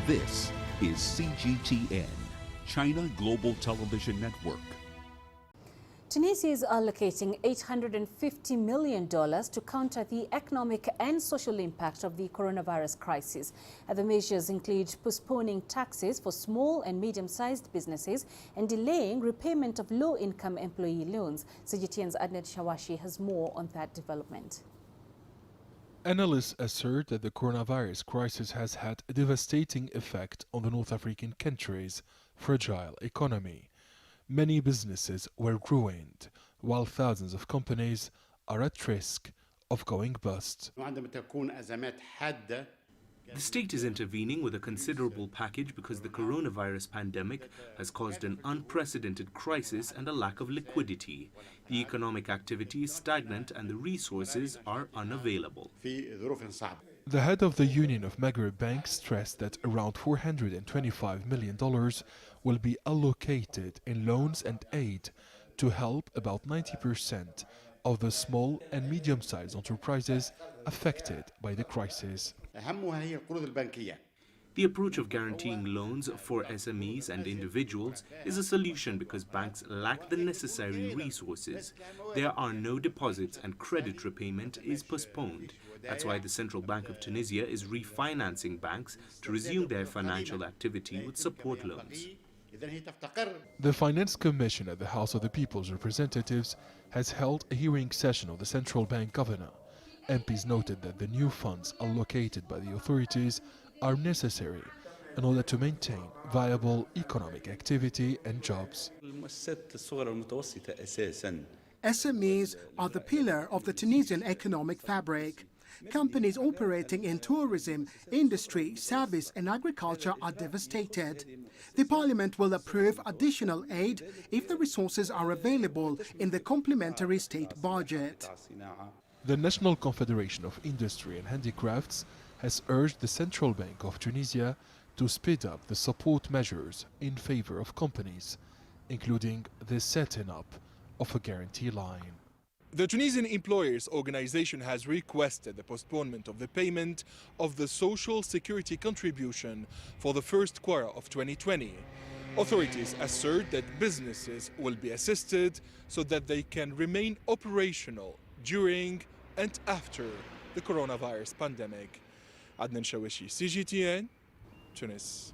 This is CGTN, China Global Television Network. Tunisia is allocating $850 million to counter the economic and social impact of the coronavirus crisis. The measures include postponing taxes for small and medium-sized businesses and delaying repayment of low-income employee loans. CGTN's Adnan Shawashi has more on that development. Analysts assert that the coronavirus crisis has had a devastating effect on the North African country's fragile economy. Many businesses were ruined, while thousands of companies are at risk of going bust. The state is intervening with a considerable package because the coronavirus pandemic has caused an unprecedented crisis and a lack of liquidity. The economic activity is stagnant and the resources are unavailable. The head of the Union of Maghreb Banks stressed that around $425 million will be allocated in loans and aid to help about 90% of the small and medium-sized enterprises affected by the crisis. The approach of guaranteeing loans for SMEs and individuals is a solution because banks lack the necessary resources. There are no deposits and credit repayment is postponed. That's why the Central Bank of Tunisia is refinancing banks to resume their financial activity with support loans. The Finance Commission at the House of the People's Representatives has held a hearing session of the central bank governor. MPs noted that the new funds allocated by the authorities are necessary in order to maintain viable economic activity and jobs. SMEs are the pillar of the Tunisian economic fabric. Companies operating in tourism, industry, service and agriculture are devastated. The Parliament will approve additional aid if the resources are available in the complementary state budget. The National Confederation of Industry and Handicrafts has urged the Central Bank of Tunisia to speed up the support measures in favor of companies, including the setting up of a guarantee line. The Tunisian Employers Organization has requested the postponement of the payment of the Social Security contribution for the first quarter of 2020. Authorities assert that businesses will be assisted so that they can remain operational during and after the coronavirus pandemic. Adnan Shawashi, CGTN, Tunis.